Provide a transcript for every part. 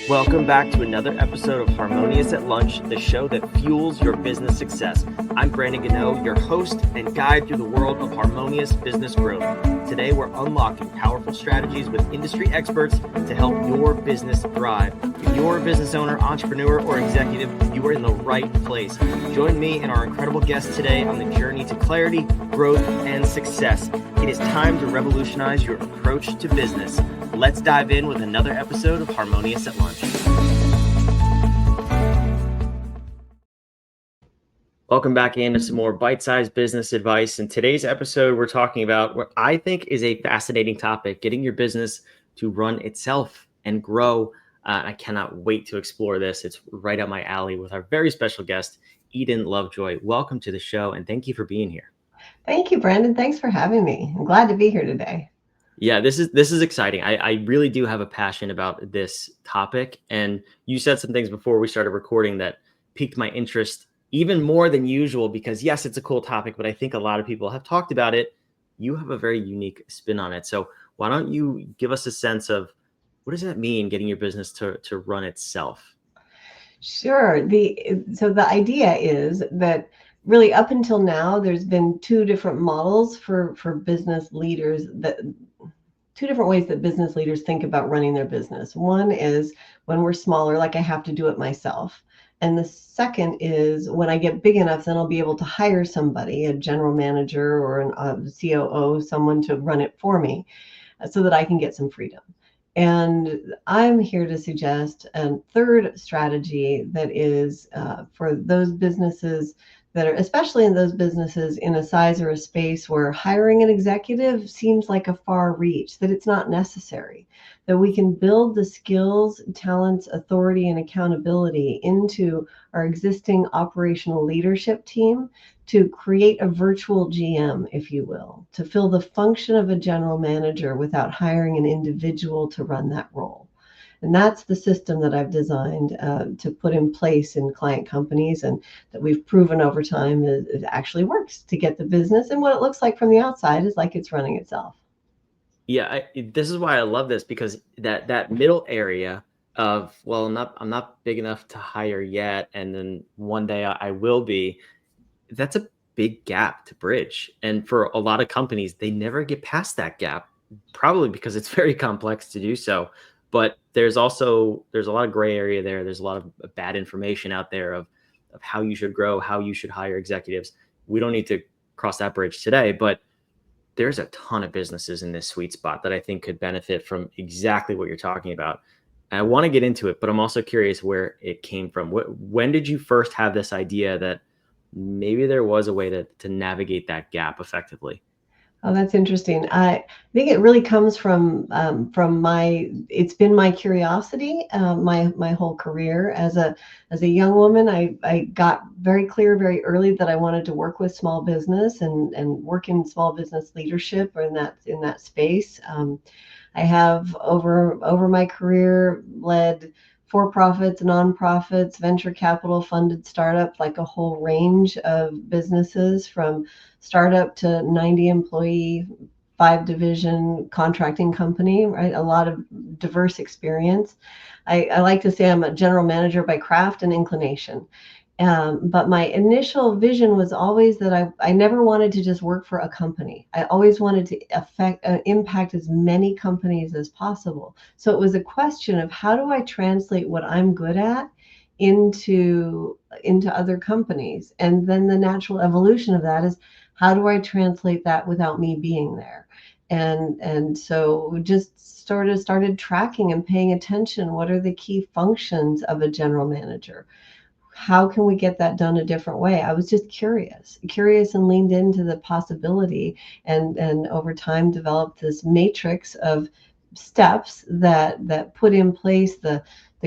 Welcome back to another episode of Harmonious at Lunch, the show that fuels your business success. I'm Brandon Gano, your host and guide through the world of harmonious business growth. Today, we're unlocking powerful strategies with industry experts to help your business thrive. If you're a business owner, entrepreneur, or executive, you are in the right place. Join me and our incredible guests today on the journey to clarity, growth, and success. It is time to revolutionize your approach to business. Let's dive in with another episode of Harmonious at Lunch. Welcome back into some more bite-sized business advice. In today's episode, we're talking about what I think is a fascinating topic, getting your business to run itself and grow. I cannot wait to explore this. It's right up my alley with our very special guest, Eden Lovejoy. Welcome to the show, and thank you for being here. Thank you, Brandon. Thanks for having me. I'm glad to be here today. Yeah, this is exciting. I really do have a passion about this topic. And you said some things before we started recording that piqued my interest even more than usual because, yes, it's a cool topic, but I think a lot of people have talked about it. You have a very unique spin on it. So why don't you give us a sense of what does that mean, getting your business to run itself? Sure. So the idea is that really up until now, there's been two different models for business leaders that two different ways that business leaders think about running their business. One is when we're smaller, like I have to do it myself. And the second is when I get big enough, then I'll be able to hire somebody, a general manager or a COO, someone to run it for me so that I can get some freedom. And I'm here to suggest a third strategy that is for those businesses that are, especially in those businesses in a size or a space where hiring an executive seems like a far reach, that it's not necessary, that we can build the skills, talents, authority, and accountability into our existing operational leadership team to create a virtual GM, if you will, to fill the function of a general manager without hiring an individual to run that role. And that's the system that I've designed to put in place in client companies and that we've proven over time it actually works to get the business. And what it looks like from the outside is like it's running itself. Yeah, this is why I love this because that middle area of, well, I'm not big enough to hire yet, and then one day I will be. That's a big gap to bridge. And for a lot of companies, they never get past that gap, probably because it's very complex to do so. But there's a lot of gray area there. There's a lot of bad information out there of how you should grow, how you should hire executives. We don't need to cross that bridge today, but there's a ton of businesses in this sweet spot that I think could benefit from exactly what you're talking about. And I want to get into it, but I'm also curious where it came from. When did you first have this idea that maybe there was a way to navigate that gap effectively? Oh, that's interesting. I think it really comes from it's been my curiosity, my whole career as a young woman. I got very clear very early that I wanted to work with small business and work in small business leadership or in that space. I have over my career led for-profits, nonprofits, venture capital funded startup, like a whole range of businesses from startup to 90 employee, 5 division contracting company, right? A lot of diverse experience. I like to say I'm a general manager by craft and inclination. But my initial vision was always that I never wanted to just work for a company. I always wanted to impact as many companies as possible. So it was a question of how do I translate what I'm good at into other companies? And then the natural evolution of that is how do I translate that without me being there? And so we just started tracking and paying attention. What are the key functions of a general manager? How can we get that done a different way? I was just curious and leaned into the possibility and over time developed this matrix of steps that put in place the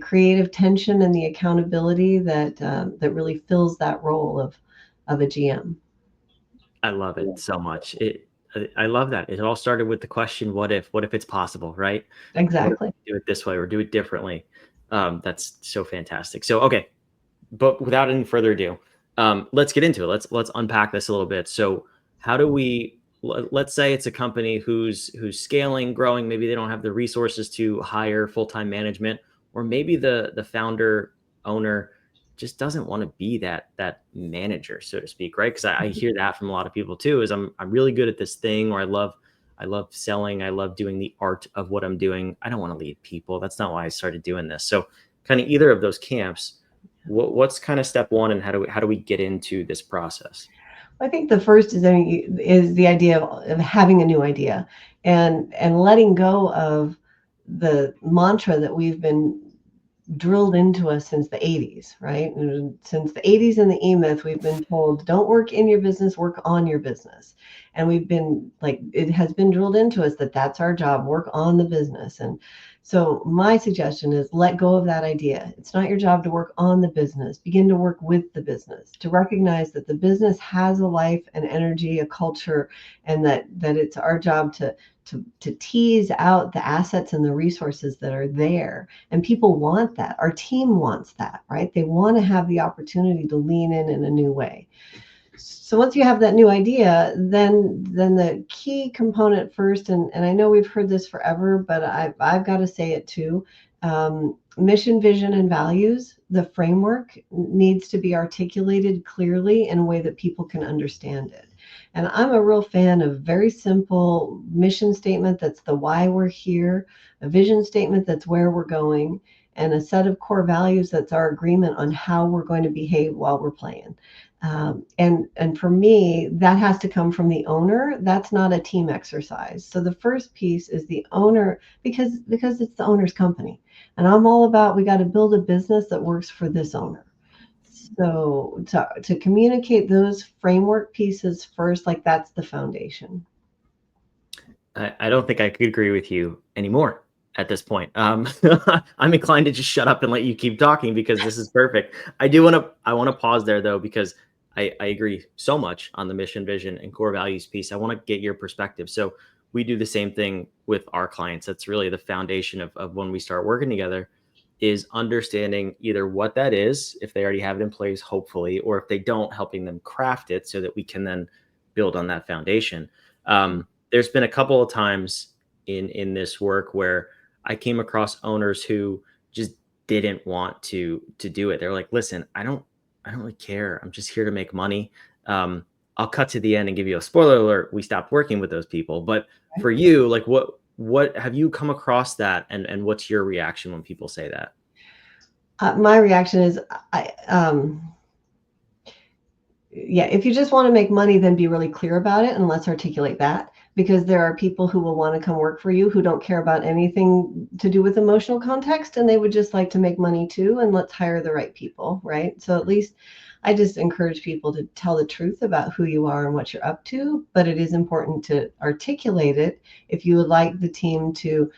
creative tension and the accountability that really fills that role of a GM. I love it so much. I love that. It all started with the question, what if it's possible, right? What if Exactly. we do it this way or do it differently? That's so fantastic. So, okay, but without any further ado, let's get into it. Let's unpack this a little bit. So how do we let's say it's a company who's scaling, growing, maybe they don't have the resources to hire full-time management. or maybe the founder owner just doesn't want to be that manager, so to speak, right? Because I hear that from a lot of people too. Is I'm really good at this thing, or I love selling, I love doing the art of what I'm doing. I don't want to lead people. That's not why I started doing this. So kind of either of those camps. What's kind of step one, and how do we get into this process? I think the first is the idea of having a new idea, and letting go of the mantra that we've been drilled into us since the 80s, right? And since the 80s and the E-Myth, we've been told, don't work in your business, work on your business. And we've been like, it has been drilled into us that that's our job, work on the business. And so my suggestion is let go of that idea. It's not your job to work on the business. Begin to work with the business, to recognize that the business has a life, an energy, a culture, and that it's our job to tease out the assets and the resources that are there. And people want that. Our team wants that, right? They want to have the opportunity to lean in a new way. So once you have that new idea, then the key component first, and I know we've heard this forever, but I've got to say it too. Mission, vision, and values, the framework needs to be articulated clearly in a way that people can understand it. And I'm a real fan of very simple mission statement that's the why we're here, a vision statement that's where we're going, and a set of core values that's our agreement on how we're going to behave while we're playing. And for me, that has to come from the owner. That's not a team exercise. So the first piece is the owner, because it's the owner's company, and I'm all about we got to build a business that works for this owner. So to communicate those framework pieces first, like that's the foundation. I don't think I could agree with you anymore at this point. I'm inclined to just shut up and let you keep talking because this is perfect. I want to pause there though, because I agree so much on the mission, vision, and core values piece. I want to get your perspective. So we do the same thing with our clients. That's really the foundation of when we start working together, is understanding either what that is, if they already have it in place, hopefully, or if they don't, helping them craft it so that we can then build on that foundation. There's been a couple of times in this work where I came across owners who just didn't want to do it. They're like, listen, I don't really care. I'm just here to make money. I'll cut to the end and give you a spoiler alert. We stopped working with those people. But for you, like what have you come across that, and what's your reaction when people say that? My reaction is, yeah, if you just want to make money, then be really clear about it and let's articulate that. Because there are people who will want to come work for you who don't care about anything to do with emotional context, and they would just like to make money too. And let's hire the right people, right? So at least I just encourage people to tell the truth about who you are and what you're up to. But it is important to articulate it if you would like the team to.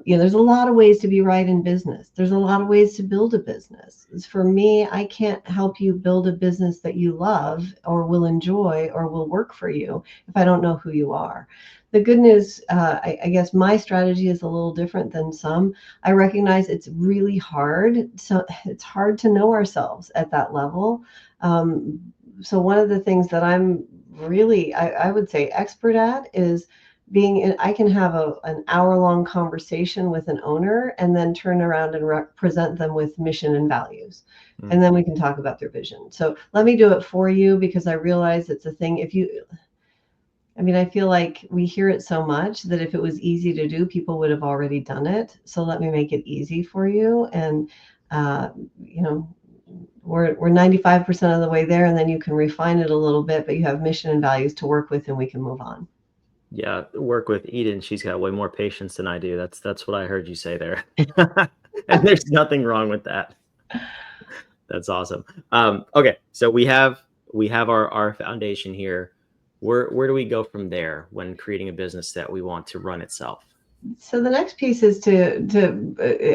There's a lot of ways to be right in business. There's a lot of ways to build a business. For me, I can't help you build a business that you love or will enjoy or will work for you if I don't know who you are. The good news, I guess my strategy is a little different than some. I recognize it's really hard. So it's hard to know ourselves at that level. So one of the things that I'm really, I would say, expert at is I can have an hour-long conversation with an owner and then turn around and present them with mission and values. Mm. And then we can talk about their vision. So let me do it for you because I realize it's a thing. I feel like we hear it so much that if it was easy to do, people would have already done it. So let me make it easy for you. And, uh, you know, we're 95% of the way there, and then you can refine it a little bit, but you have mission and values to work with and we can move on. Yeah, work with Eden. She's got way more patience than I do. That's what I heard you say there. And there's nothing wrong with that. That's awesome. Okay, so we have our foundation here. Where do we go from there when creating a business that we want to run itself? So the next piece is to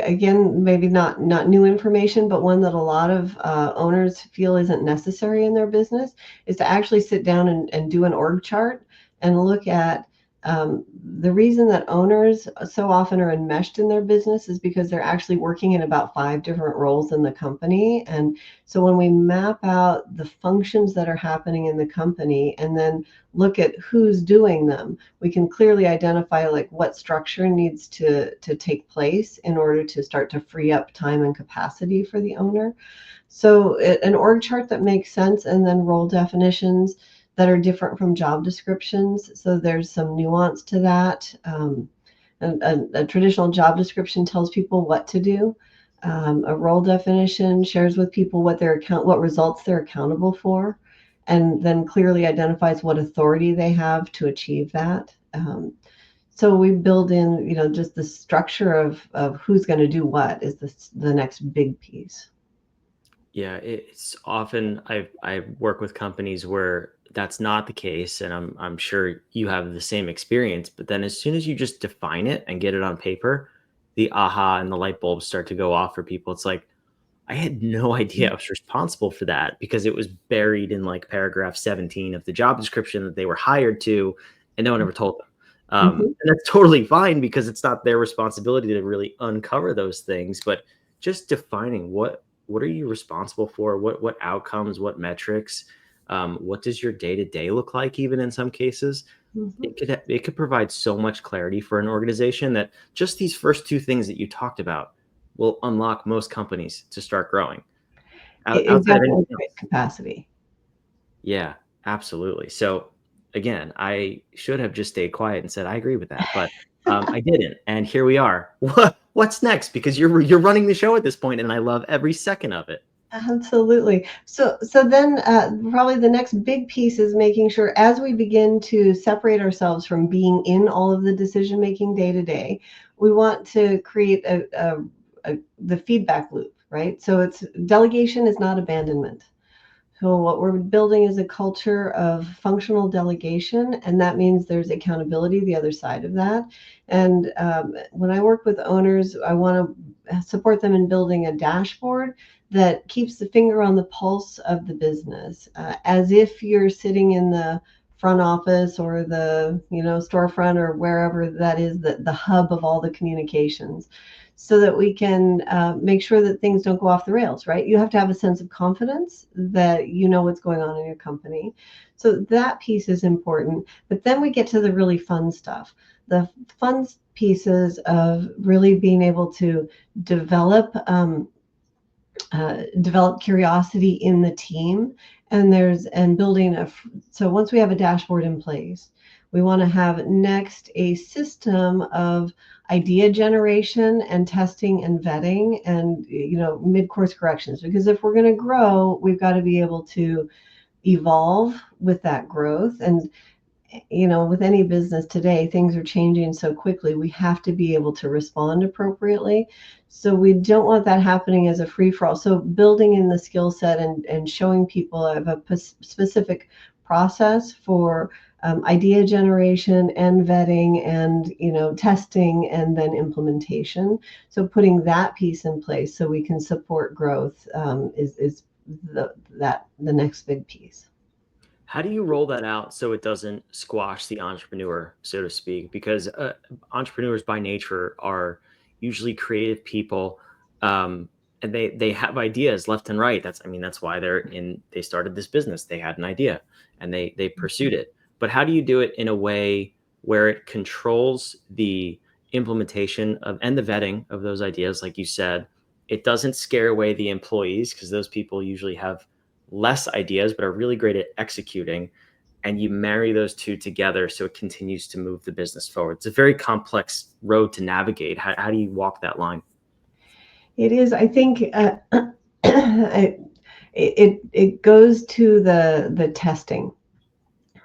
again, maybe not new information, but one that a lot of owners feel isn't necessary in their business, is to actually sit down and do an org chart and look at The reason that owners so often are enmeshed in their business is because they're actually working in about five different roles in the company. And so when we map out the functions that are happening in the company and then look at who's doing them, we can clearly identify like what structure needs to take place in order to start to free up time and capacity for the owner. So an org chart that makes sense, and then role definitions that are different from job descriptions. So there's some nuance to that. A traditional job description tells people what to do. A role definition shares with people what results they're accountable for, and then clearly identifies what authority they have to achieve that. So we build in, just the structure of who's going to do what is the next big piece. Yeah, it's often I work with companies where that's not the case, and I'm sure you have the same experience. But then as soon as you just define it and get it on paper, the aha and the light bulbs start to go off for people. It's like I had no idea I was responsible for that because it was buried in like paragraph 17 of the job description that they were hired to, and no one ever told them. Mhm. And that's totally fine because it's not their responsibility to really uncover those things. But just defining what are you responsible for, what outcomes, what metrics, what does your day to day look like, even in some cases. Mhm. It could provide so much clarity for an organization that just these first two things that you talked about will unlock most companies to start growing It outside of definitely anything creates else. capacity. Yeah, absolutely. So again, I should have just stayed quiet and said I agree with that, but I didn't, and here we are. What's next? Because you're running the show at this point, and I love every second of it. Absolutely. So then probably the next big piece is making sure as we begin to separate ourselves from being in all of the decision making day to day, we want to create the feedback loop, right? So it's delegation is not abandonment. So what we're building is a culture of functional delegation, and that means there's accountability the other side of that. And when I work with owners, I want to support them in building a dashboard that keeps the finger on the pulse of the business, as if you're sitting in the front office or the storefront or wherever that is, the hub of all the communications, so that we can make sure that things don't go off the rails, right? You have to have a sense of confidence that you know what's going on in your company. So that piece is important. But then we get to the really fun stuff. The fun pieces of really being able to develop develop curiosity in the team, and building so once we have a dashboard in place, we want to have next a system of idea generation and testing and vetting, and mid-course corrections, because if we're going to grow, we've got to be able to evolve with that growth. And with any business today, things are changing so quickly. We have to be able to respond appropriately. So we don't want that happening as a free for all. So building in the skill set and showing people of a specific process for idea generation and vetting and testing and then implementation. So putting that piece in place so we can support growth is the next big piece. How do you roll that out so it doesn't squash the entrepreneur, so to speak? Because entrepreneurs by nature are usually creative people, and they have ideas left and right. That's why they started this business. They had an idea and they pursued it. But how do you do it in a way where it controls the implementation of and the vetting of those ideas, like you said? It doesn't scare away the employees because those people usually have less ideas but are really great at executing, and you marry those two together so it continues to move the business forward. It's a very complex road to navigate. How do you walk that line? It is, I think, it goes to the testing,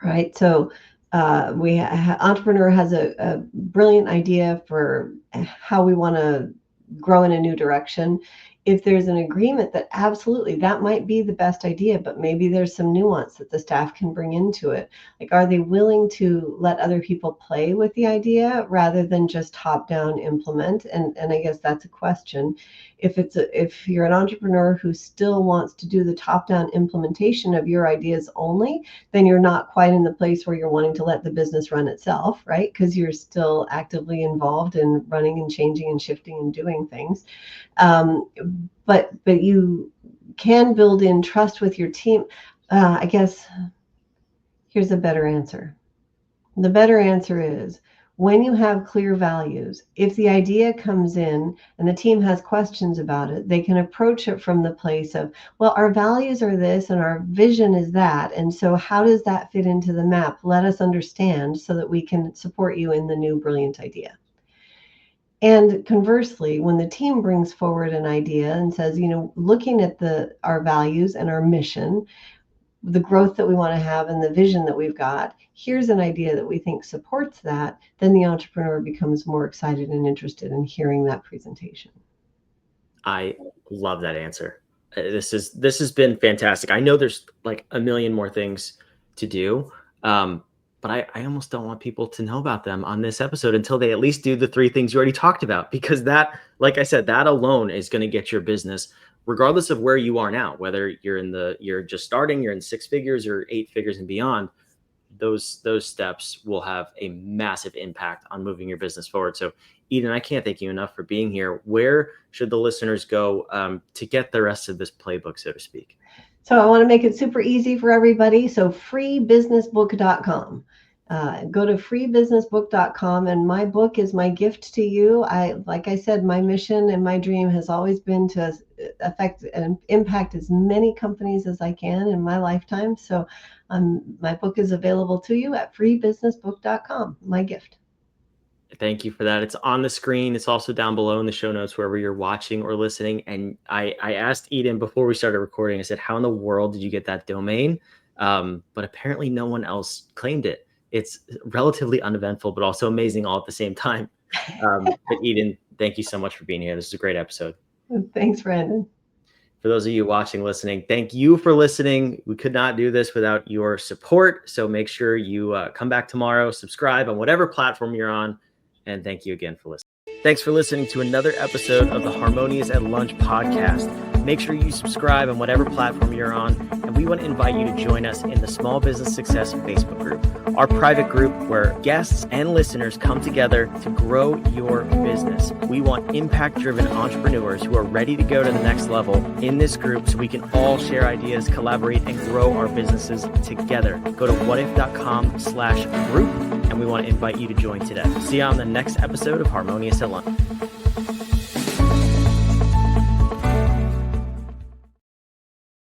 right? So entrepreneur has a brilliant idea for how we want to grow in a new direction. if there's an agreement that absolutely that might be the best idea, but maybe there's some nuance that the staff can bring into it. Like, are they willing to let other people play with the idea rather than just top down implement? And I guess that's a question. If you're an entrepreneur who still wants to do the top down implementation of your ideas only, then you're not quite in the place where you're wanting to let the business run itself, right? Because you're still actively involved in running and changing and shifting and doing things. um, but you can build in trust with your team. I guess here's a better answer. The better answer is, when you have clear values, if the idea comes in and the team has questions about it, they can approach it from the place of, well, our values are this and our vision is that. And so how does that fit into the map? Let us understand so that we can support you in the new brilliant idea. And conversely, when the team brings forward an idea and says, looking at our values and our mission, the growth that we want to have and the vision that we've got, here's an idea that we think supports that, then the entrepreneur becomes more excited and interested in hearing that presentation. I love that answer. This has been fantastic. I know there's like a million more things to do. But I almost don't want people to know about them on this episode until they at least do the 3 things you already talked about, because that, like I said, that alone is going to get your business, regardless of where you are now, whether you're just starting, you're in 6 figures or 8 figures and beyond. Those steps will have a massive impact on moving your business forward. So Eden, I can't thank you enough for being here. Where should the listeners go to get the rest of this playbook, so to speak? So I want to make it super easy for everybody. So freebusinessbook.com. Go to freebusinessbook.com, and my book is my gift to you. Like I said, my mission and my dream has always been to affect and impact as many companies as I can in my lifetime. So my book is available to you at freebusinessbook.com. My gift. Thank you for that. It's on the screen. It's also down below in the show notes, wherever you're watching or listening. And I asked Eden before we started recording, I said, how in the world did you get that domain? But apparently no one else claimed it. It's relatively uneventful, but also amazing all at the same time. But Eden, thank you so much for being here. This is a great episode. Thanks, Brandon. For those of you watching, listening, thank you for listening. We could not do this without your support. So make sure you come back tomorrow, subscribe on whatever platform you're on. And thank you again for listening. Thanks for listening to another episode of the Harmonious at Lunch podcast. Make sure you subscribe on whatever platform you're on. And we want to invite you to join us in the Small Business Success Facebook group, our private group where guests and listeners come together to grow your business. We want impact-driven entrepreneurs who are ready to go to the next level in this group so we can all share ideas, collaborate, and grow our businesses together. Go to whatif.com/group. And we want to invite you to join today. See you on the next episode of Harmonious at Lunch.